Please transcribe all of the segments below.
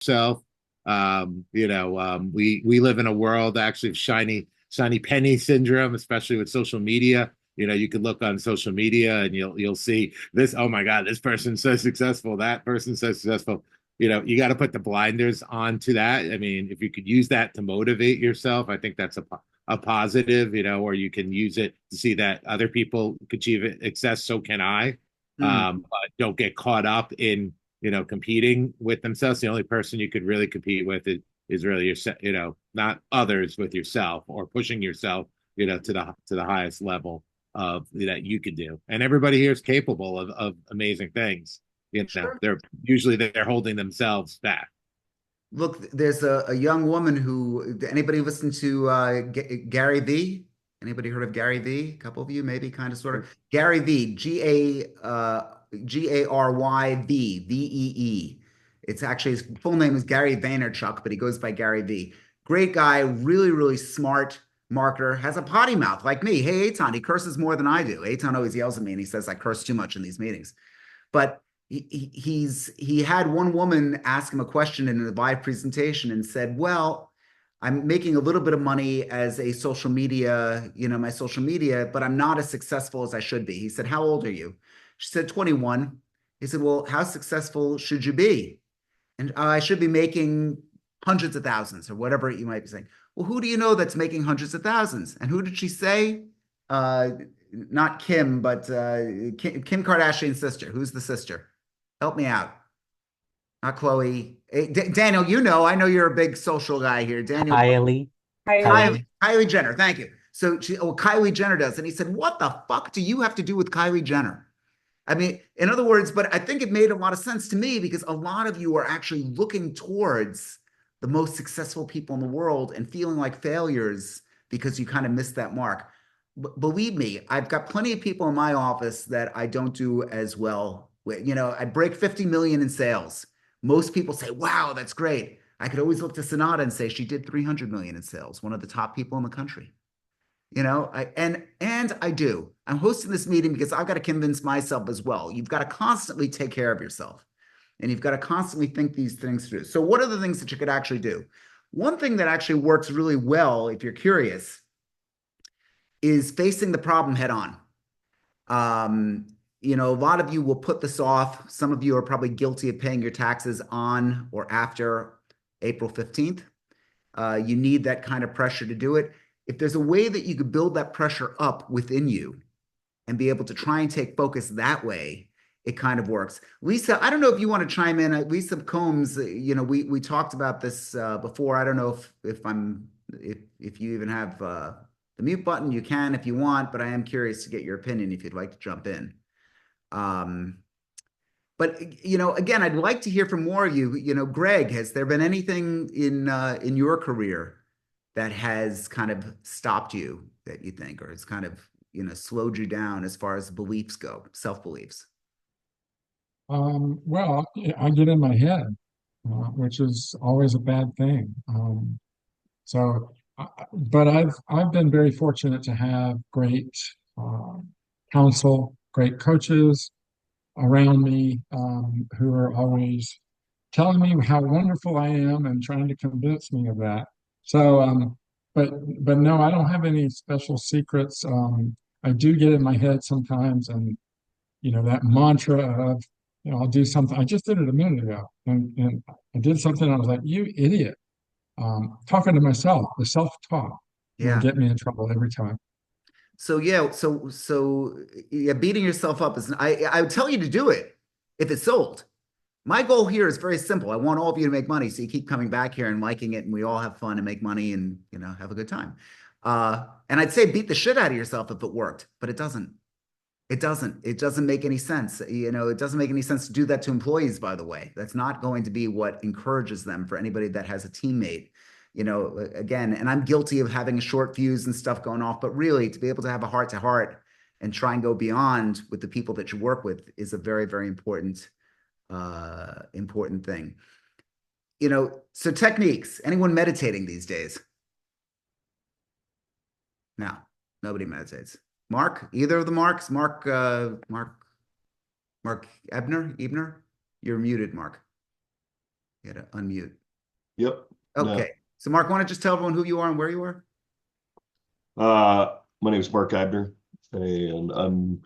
yourself. We live in a world actually of shiny penny syndrome, especially with social media. You could look on social media and you'll see this. Oh my God, this person's so successful. That person's so successful. You got to put the blinders onto that. I mean, if you could use that to motivate yourself, I think that's a positive. Or you can use it to see that other people achieve success. So can I. Mm, But don't get caught up in competing with themselves. The only person you could really compete with is really yourself, not others, with yourself, or pushing yourself, to the highest level of that you could do. And everybody here is capable of amazing things. sure. They're holding themselves back. Look, there's a young woman who, anybody listen to Gary V? Anybody heard of Gary V? A couple of you, maybe, kind of, sort of. Gary V, Garyvee. It's actually, his full name is Gary Vaynerchuk, but he goes by Gary V. Great guy, really, really smart marketer, has a potty mouth like me. Hey, Eitan, he curses more than I do. Eitan always yells at me and he says I curse too much in these meetings. But he had one woman ask him a question in a live presentation and said, "Well, I'm making a little bit of money as a social media, my social media, but I'm not as successful as I should be." He said, "How old are you?" She said, 21. He said, "Well, how successful should you be?" And I should be making hundreds of thousands or whatever you might be saying. Well, who do you know that's making hundreds of thousands? And who did she say? Uh, Not Kim, but Kim Kardashian's sister. Who's the sister? Help me out. Not Chloe. Daniel, I know you're a big social guy here. Daniel, Kylie. Kylie, Kylie. Kylie Jenner. Thank you. So Kylie Jenner does. And he said, "What the fuck do you have to do with Kylie Jenner?" I mean, in other words, but I think it made a lot of sense to me because a lot of you are actually looking towards the most successful people in the world and feeling like failures because you kind of missed that mark. Believe me, I've got plenty of people in my office that I don't do as well with. I break 50 million in sales. Most people say, "Wow, that's great." I could always look to Sonata and say she did 300 million in sales, one of the top people in the country. And I do. I'm hosting this meeting because I've got to convince myself as well. You've got to constantly take care of yourself, and you've got to constantly think these things through. So what are the things that you could actually do? One thing that actually works really well, if you're curious, is facing the problem head on. A lot of you will put this off. Some of you are probably guilty of paying your taxes on or after April 15th. You need that kind of pressure to do it. If there's a way that you could build that pressure up within you and be able to try and take focus that way, it kind of works. Lisa, I don't know if you want to chime in. Lisa Combs, we talked about this before. I don't know if you even have the mute button. You can if you want, but I am curious to get your opinion if you'd like to jump in. But again, I'd like to hear from more of you. Greg, has there been anything in your career that has kind of stopped you that you think, or has kind of slowed you down as far as beliefs go, self beliefs? Well, I get in my head, which is always a bad thing. So, but I've been very fortunate to have great uh, counsel, great coaches around me who are always telling me how wonderful I am and trying to convince me of that. So, but no, I don't have any special secrets. I do get in my head sometimes, and that mantra of, I'll do something. I just did it a minute ago, and I did something. I was like, "You idiot!" Talking to myself, the self-talk will Yeah. get me in trouble every time. So yeah, yeah, beating yourself up is I would tell you to do it if it's sold. My goal here is very simple. I want all of you to make money, so you keep coming back here and liking it, and we all have fun and make money and have a good time. And I'd say beat the shit out of yourself if it worked, but it doesn't. It doesn't. It doesn't make any sense. It doesn't make any sense to do that to employees, by the way. That's not going to be what encourages them for anybody that has a teammate. Again, and I'm guilty of having a short fuse and stuff going off, but really to be able to have a heart to heart and try and go beyond with the people that you work with is a very, very important thing. So techniques. Anyone meditating these days? No, nobody meditates. Mark, either of the Marks? Mark Ebner? You're muted, Mark. You had to unmute. Yep. Okay. No. So Mark, want to just tell everyone who you are and where you are? My name is Mark Eibner, and I'm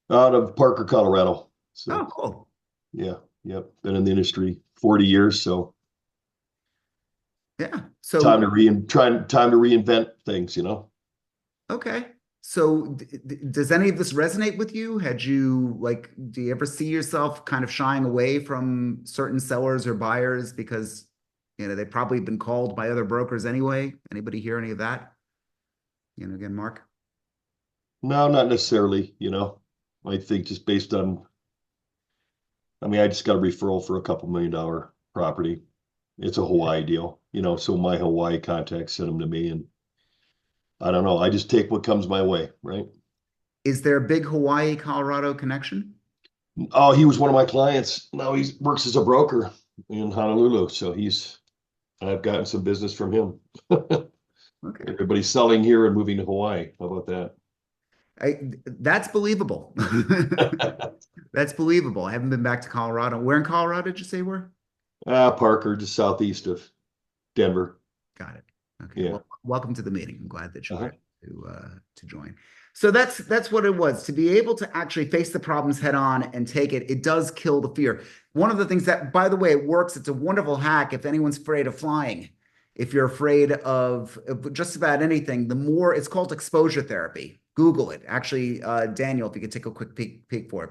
out of Parker, Colorado. So, Oh, cool. yeah, yep. Been in the industry 40 years, so Yeah. So time to reinvent things, okay. So does any of this resonate with you? Do you ever see yourself kind of shying away from certain sellers or buyers because, they've probably been called by other brokers anyway? Anybody hear any of that? Again, Mark? No, not necessarily, I think just based on, I just got a referral for a couple $1 million property. It's a Hawaii deal, so my Hawaii contact sent them to me, and I don't know. I just take what comes my way, right? Is there a big Hawaii, Colorado connection? Oh, he was one of my clients. Now he works as a broker in Honolulu, so I've gotten some business from him. Okay. Everybody's selling here and moving to Hawaii. How about that? That's believable. That's believable. I haven't been back to Colorado. Where in Colorado did you say we're? Parker, just southeast of Denver. Got it. Okay. Yeah. Well, welcome to the meeting. I'm glad that you're ready to join. So that's what it was. To be able to actually face the problems head on and take it, it does kill the fear. One of the things that, by the way, it works. It's a wonderful hack if anyone's afraid of flying. If you're afraid of just about anything, it's called exposure therapy. Google it. Actually, Daniel, if you could take a quick peek for it.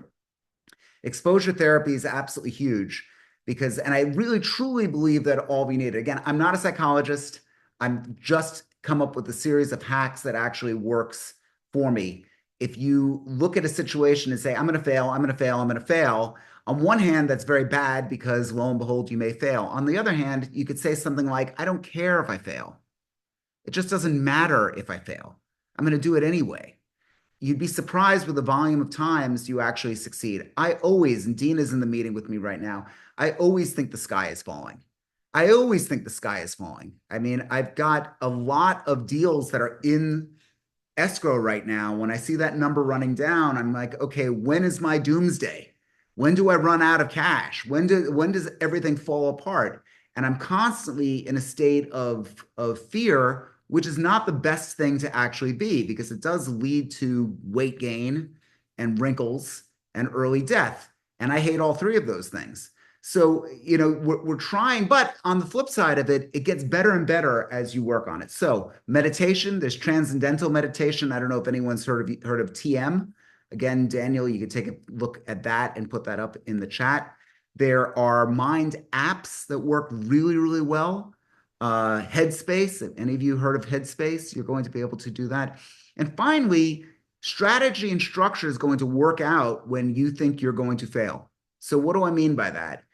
Exposure therapy is absolutely huge and I really truly believe that all we need. Again, I'm not a psychologist. I'm just come up with a series of hacks that actually works for me. If you look at a situation and say, I'm going to fail, I'm going to fail, I'm going to fail, on one hand, that's very bad because lo and behold, you may fail. On the other hand, you could say something like, I don't care if I fail. It just doesn't matter if I fail. I'm going to do it anyway. You'd be surprised with the volume of times you actually succeed. And Dina's in the meeting with me right now, I always think the sky is falling. I always think the sky is falling. I've got a lot of deals that are in escrow right now. When I see that number running down, I'm like, okay, when is my doomsday? When do I run out of cash? When does everything fall apart? And I'm constantly in a state of fear, which is not the best thing to actually be because it does lead to weight gain and wrinkles and early death. And I hate all three of those things. So, we're trying, but on the flip side of it, it gets better and better as you work on it. So meditation, there's transcendental meditation. I don't know if anyone's heard of TM. Again, Daniel, you could take a look at that and put that up in the chat. There are mind apps that work really, really well. Headspace, if any of you heard of Headspace, you're going to be able to do that. And finally, strategy and structure is going to work out when you think you're going to fail. So what do I mean by that?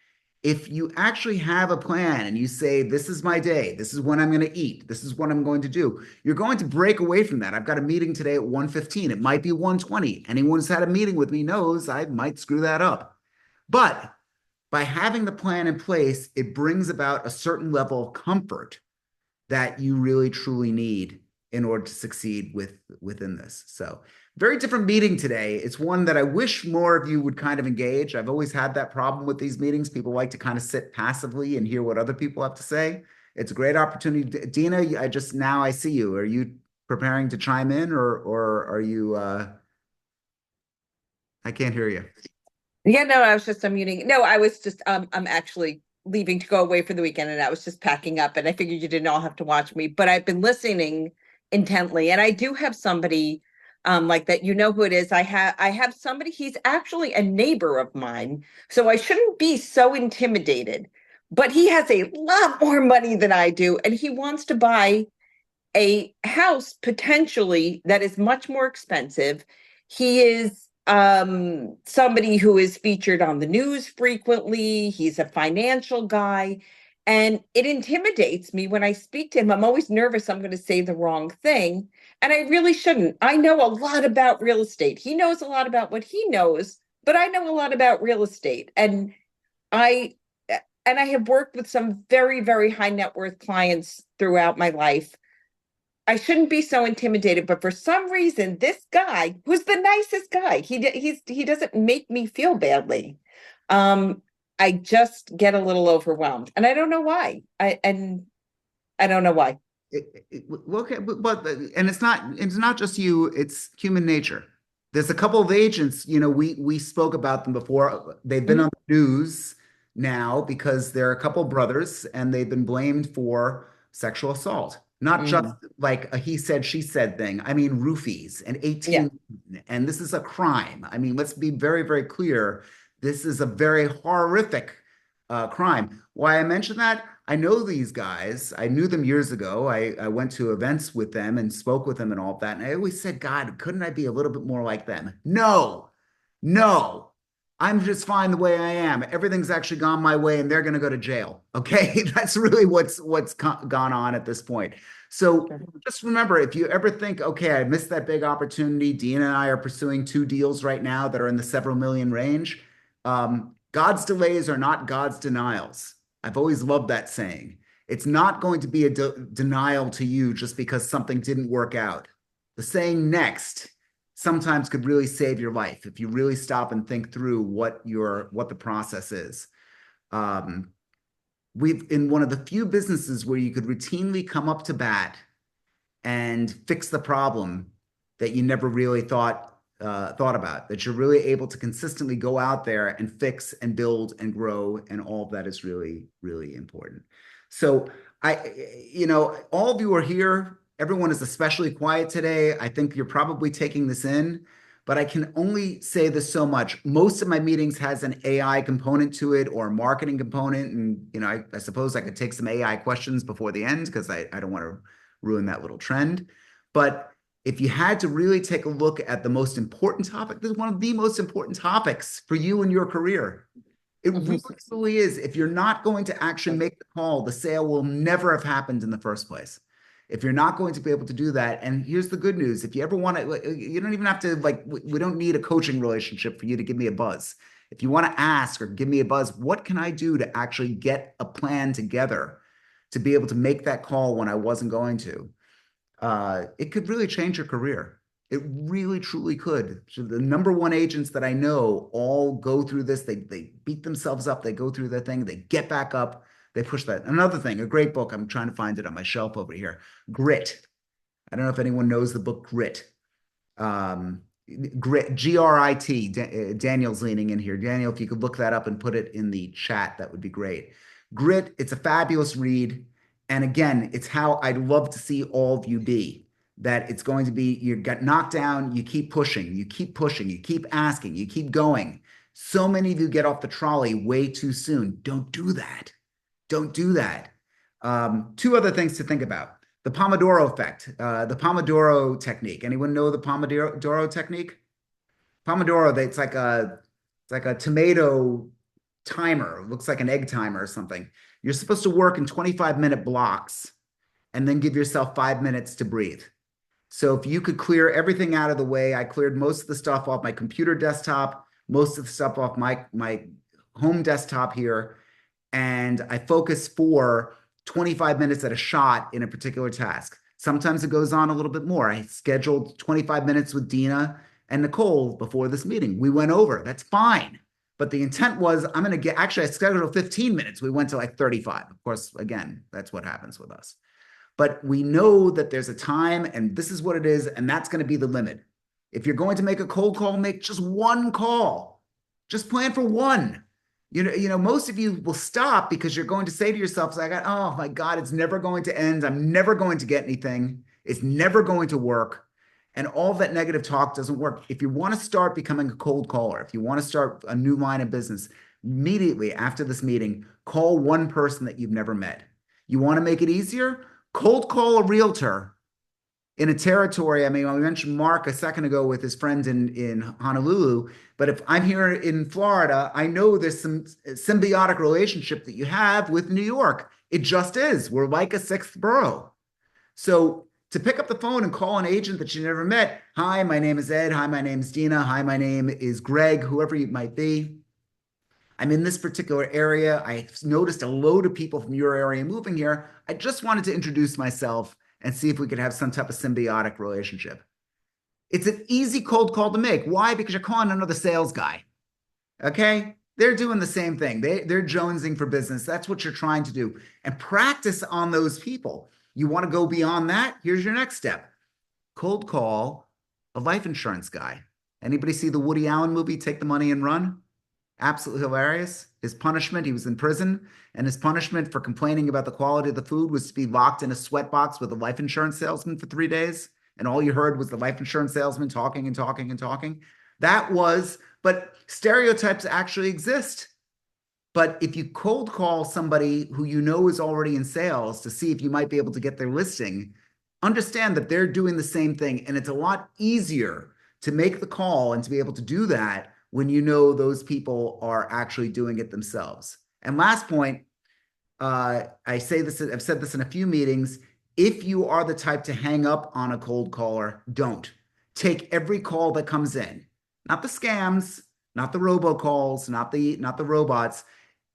If you actually have a plan and you say, this is my day, this is when I'm going to eat, this is what I'm going to do, you're going to break away from that. I've got a meeting today at 1:15. It might be 1:20. Anyone who's had a meeting with me knows I might screw that up. But by having the plan in place, it brings about a certain level of comfort that you really, truly need in order to succeed within this. So very different meeting today. It's one that I wish more of you would kind of engage. I've always had that problem with these meetings. People like to kind of sit passively and hear what other people have to say. It's a great opportunity. Dina, I see you. Are you preparing to chime in or are you, I can't hear you. Yeah, no, I was just unmuting. No, I was just, I'm actually leaving to go away for the weekend and I was just packing up and I figured you didn't all have to watch me, but I've been listening intently and I do have somebody like that, who it is. I have somebody, he's actually a neighbor of mine, so I shouldn't be so intimidated, but he has a lot more money than I do and he wants to buy a house potentially that is much more expensive. He is somebody who is featured on the news frequently. He's a financial guy. And it intimidates me when I speak to him. I'm always nervous I'm going to say the wrong thing. And I really shouldn't. I know a lot about real estate. He knows a lot about what he knows, but I know a lot about real estate. And I have worked with some very, very high net worth clients throughout my life. I shouldn't be so intimidated, but for some reason, this guy, who's the nicest guy, he doesn't make me feel badly. I just get a little overwhelmed, and I don't know why. I don't know why. Okay, and it's not just you, it's human nature. There's a couple of agents, we spoke about them before. They've been on the news now because they're a couple brothers and they've been blamed for sexual assault. Not just like a he said, she said thing. I mean, roofies and 18, and this is a crime. I mean, let's be very, very clear. This is a very horrific crime. Why I mention that? I know these guys. I knew them years ago. I went to events with them and spoke with them and all of that. And I always said, God, couldn't I be a little bit more like them? No, no. I'm just fine the way I am. Everything's actually gone my way and they're going to go to jail. Okay. That's really what's gone on at this point. So just remember, if you ever think, okay, I missed that big opportunity. Dean and I are pursuing 2 deals right now that are in the several million range. God's delays are not God's denials. I've always loved that saying. It's not going to be a denial to you just because something didn't work out. The saying next sometimes could really save your life if you really stop and think through what the process is. We've in one of the few businesses where you could routinely come up to bat and fix the problem that you never really thought about, that you're really able to consistently go out there and fix and build and grow, and all of that is really, really important. So all of you are here. Everyone is especially quiet today. I think you're probably taking this in, but I can only say this so much. Most of my meetings has an AI component to it or a marketing component. And, I suppose I could take some AI questions before the end because I don't want to ruin that little trend. But if you had to really take a look at the most important topic, this is one of the most important topics for you in your career. It really is. If you're not going to actually make the call, the sale will never have happened in the first place. If you're not going to be able to do that, and here's the good news, if you ever want to, you don't even have to, we don't need a coaching relationship for you to give me a buzz. If you want to ask or give me a buzz, what can I do to actually get a plan together to be able to make that call when I wasn't going to? It could really change your career. It really, truly could. So the number one agents that I know all go through this. They beat themselves up. They go through their thing. They get back up. They push that. Another thing, a great book. I'm trying to find it on my shelf over here. Grit. I don't know if anyone knows the book Grit. Grit, Grit. Daniel's leaning in here. Daniel, if you could look that up and put it in the chat, that would be great. Grit, it's a fabulous read. And again, it's how I'd love to see all of you be. That it's going to be, you get knocked down, you keep pushing, you keep asking, you keep going. So many of you get off the trolley way too soon. Don't do that. Don't do that. 2 other things to think about. The Pomodoro effect, the Pomodoro technique. Anyone know the Pomodoro technique? Pomodoro, it's like a tomato timer. It looks like an egg timer or something. You're supposed to work in 25-minute blocks and then give yourself 5 minutes to breathe. So if you could clear everything out of the way, I cleared most of the stuff off my computer desktop, most of the stuff off my home desktop here, and I focus for 25 minutes at a shot in a particular task. Sometimes it goes on a little bit more. I scheduled 25 minutes with Dina and Nicole before this meeting. We went over. That's fine. But the intent was actually I scheduled 15 minutes. We went to like 35. Of course, again, that's what happens with us. But we know that there's a time and this is what it is. And that's going to be the limit. If you're going to make a cold call, make just 1 call. Just plan for 1. Most of you will stop because you're going to say to yourself, oh my God, it's never going to end. I'm never going to get anything. It's never going to work. And all that negative talk doesn't work. If you want to start becoming a cold caller, if you want to start a new line of business, immediately after this meeting, call 1 person that you've never met. You want to make it easier? Cold call a realtor in a territory. I mean, I mentioned Mark a second ago with his friends in Honolulu, but if I'm here in Florida, I know there's some symbiotic relationship that you have with New York. It just is. We're like a 6th borough. So to pick up the phone and call an agent that you never met, hi, my name is Ed. Hi, my name is Dina. Hi, my name is Greg, whoever you might be. I'm in this particular area. I noticed a load of people from your area moving here. I just wanted to introduce myself and see if we could have some type of symbiotic relationship. It's an easy cold call to make. Why? Because you're calling another sales guy. Okay? They're doing the same thing. They're jonesing for business. That's what you're trying to do. And practice on those people. You want to go beyond that? Here's your next step. Cold call a life insurance guy. Anybody see the Woody Allen movie, Take the Money and Run? Absolutely hilarious. His punishment, he was in prison, and his punishment for complaining about the quality of the food was to be locked in a sweatbox with a life insurance salesman for 3 days. And all you heard was the life insurance salesman talking and talking and talking. But stereotypes actually exist. But if you cold call somebody who you know is already in sales to see if you might be able to get their listing, understand that they're doing the same thing. And it's a lot easier to make the call and to be able to do that when you know those people are actually doing it themselves. And last point, I've said this in a few meetings. If you are the type to hang up on a cold caller, don't. Take every call that comes in. Not the scams, not the robocalls, not the robots.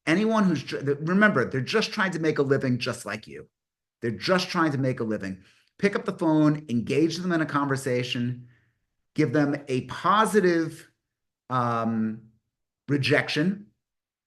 Anyone remember, they're just trying to make a living just like you. They're just trying to make a living. Pick up the phone, engage them in a conversation, give them a positive rejection.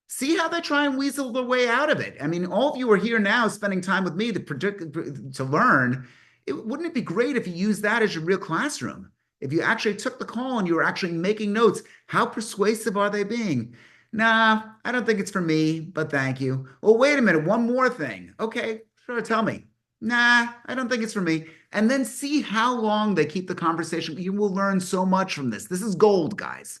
See how they try and weasel their way out of it. I mean, all of you are here now spending time with me to learn. Wouldn't it be great if you used that as your real classroom? If you actually took the call and you were actually making notes, how persuasive are they being? Nah, I don't think it's for me, but thank you. Well, wait a minute, one more thing. Okay, sure, tell me. Nah, I don't think it's for me. And then see how long they keep the conversation. You will learn so much from this. This is gold, guys.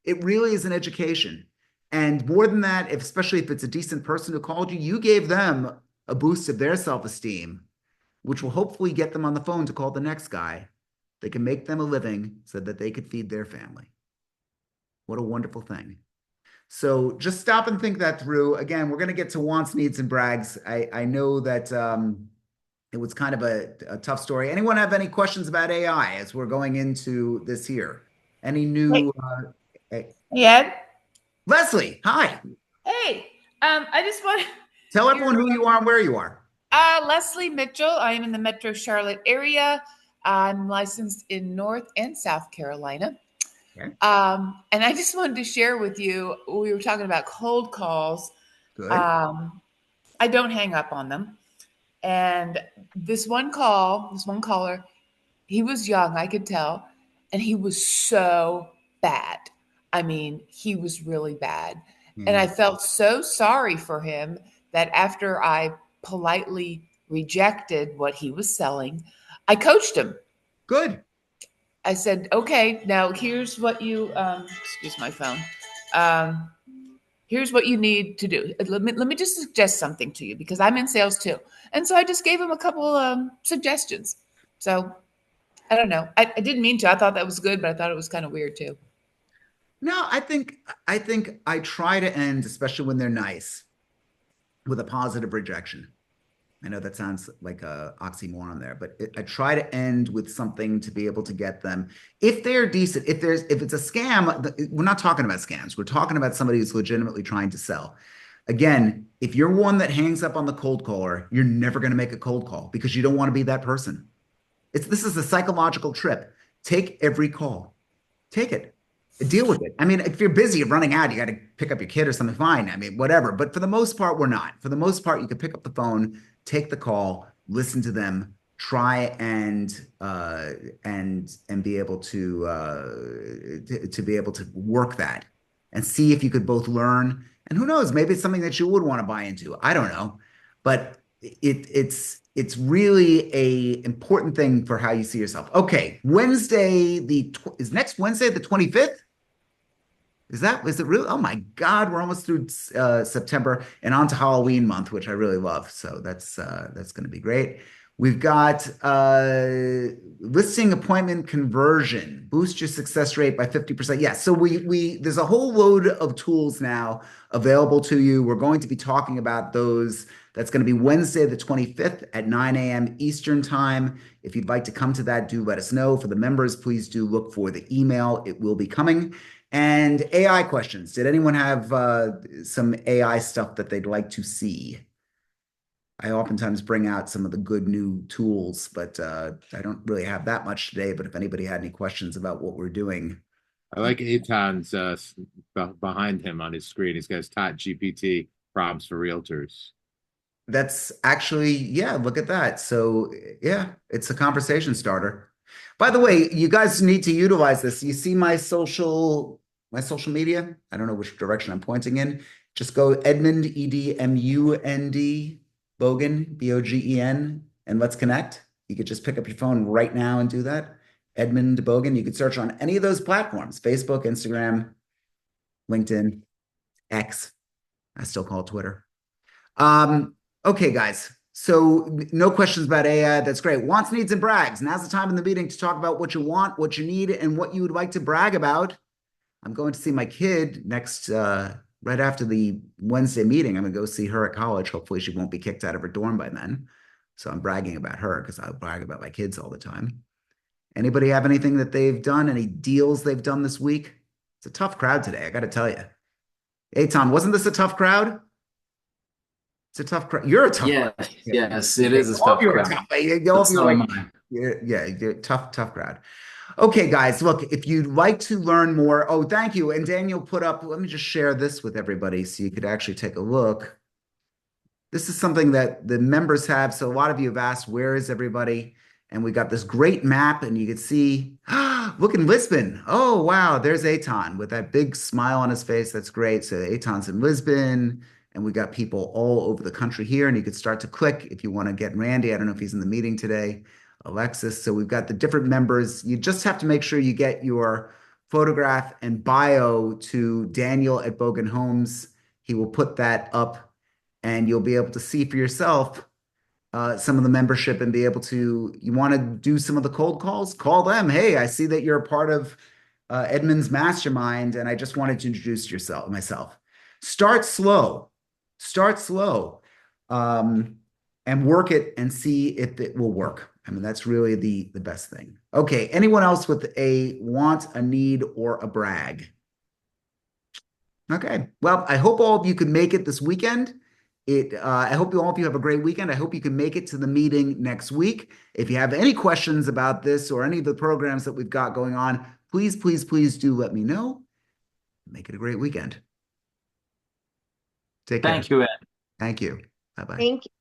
It really is an education. And more than that, especially if it's a decent person who called you, you gave them a boost of their self-esteem, which will hopefully get them on the phone to call the next guy. They can make them a living so that they could feed their family. What a wonderful thing. So just stop and think that through. Again, we're going to get to wants, needs, and brags. I know that it was kind of a tough story. Anyone have any questions about AI as we're going into this here? Any new... Hey, Ed. Leslie, hi. Hey, I just want to tell everyone who you are and where you are. Leslie Mitchell. I am in the Metro Charlotte area. I'm licensed in North and South Carolina. Okay. And I just wanted to share with you, we were talking about cold calls. Good. I don't hang up on them. And this one caller, he was young, I could tell, and he was so bad. I mean, he was really bad. Mm. And I felt so sorry for him that after I politely rejected what he was selling, I coached him. Good. I said, okay, now here's what you, excuse my phone. Here's what you need to do. Let me just suggest something to you because I'm in sales too. And so I just gave him a couple suggestions. So I don't know. I didn't mean to. I thought that was good, but I thought it was kind of weird too. No, I think I try to end, especially when they're nice, with a positive rejection. I know that sounds like a oxymoron there, but I try to end with something to be able to get them. If they're decent, if it's a scam, we're not talking about scams. We're talking about somebody who's legitimately trying to sell. Again, if you're one that hangs up on the cold caller, you're never going to make a cold call because you don't want to be that person. This is a psychological trip. Take every call. Take it. Deal with it. I mean, if you're busy, you're running out, you got to pick up your kid or something, fine. I mean, whatever. But for the most part, we're not. For the most part, you can pick up the phone, take the call, listen to them, try and be able to be able to work that and see if you could both learn. And who knows, maybe it's something that you would want to buy into. I don't know, but it's really a important thing for how you see yourself. Okay, is next Wednesday the 25th? Is it really? Oh my God, we're almost through September and on to Halloween month, which I really love. So that's going to be great. We've got listing appointment conversion, boost your success rate by 50%. Yeah, so there's a whole load of tools now available to you. We're going to be talking about those. That's going to be Wednesday, the 25th at 9 a.m. Eastern time. If you'd like to come to that, do let us know. For the members, please do look for the email. It will be coming. And AI questions. Did anyone have some AI stuff that they'd like to see? I oftentimes bring out some of the good new tools, but I don't really have that much today. But if anybody had any questions about what we're doing, I like Eitan's behind him on his screen. He's got his Tot GPT prompts for realtors. That's actually, yeah, look at that. So, yeah, it's a conversation starter. By the way, you guys need to utilize this. You see my social media? I don't know which direction I'm pointing in. Just go Edmund, Edmund, Bogen, Bogen, and let's connect. You could just pick up your phone right now and do that. Edmund Bogen. You could search on any of those platforms, Facebook, Instagram, LinkedIn, X. I still call it Twitter. Okay, guys. So no questions about AI. That's great. Wants, needs, and brags. Now's the time in the meeting to talk about what you want, what you need, and what you would like to brag about. I'm going to see my kid next, right after the Wednesday meeting. I'm going to go see her at college. Hopefully she won't be kicked out of her dorm by then. So I'm bragging about her because I brag about my kids all the time. Anybody have anything that they've done? Any deals they've done this week? It's a tough crowd today, I got to tell you. Eitan, wasn't this a tough crowd? It's a tough crowd. You're a tough crowd. Yes, it is a tough crowd. You're tough crowd. Okay, guys, look, if you'd like to learn more, oh, thank you. And Daniel put up, let me just share this with everybody so you could actually take a look. This is something that the members have. So a lot of you have asked, where is everybody? And we got this great map, and you can see, look in Lisbon. Oh, wow, there's Eitan with that big smile on his face. That's great. So Eitan's in Lisbon, and we got people all over the country here, and you could start to click if you want to get Randy. I don't know if he's in the meeting today. Alexis. So we've got the different members. You just have to make sure you get your photograph and bio to Daniel at Bogen Homes. He will put that up, and you'll be able to see for yourself some of the membership and be able to, you want to do some of the cold calls, call them. Hey, I see that you're a part of Edmund's Mastermind, and I just wanted to introduce myself. Start slow, and work it and see if it will work. I mean, that's really the best thing. Okay, anyone else with a want, a need, or a brag? Okay, well, I hope all of you can make it this weekend. I hope all of you have a great weekend. I hope you can make it to the meeting next week. If you have any questions about this or any of the programs that we've got going on, please, please, please do let me know. Make it a great weekend. Take care. Thank you, Ed. Thank you. Bye-bye. Thank you.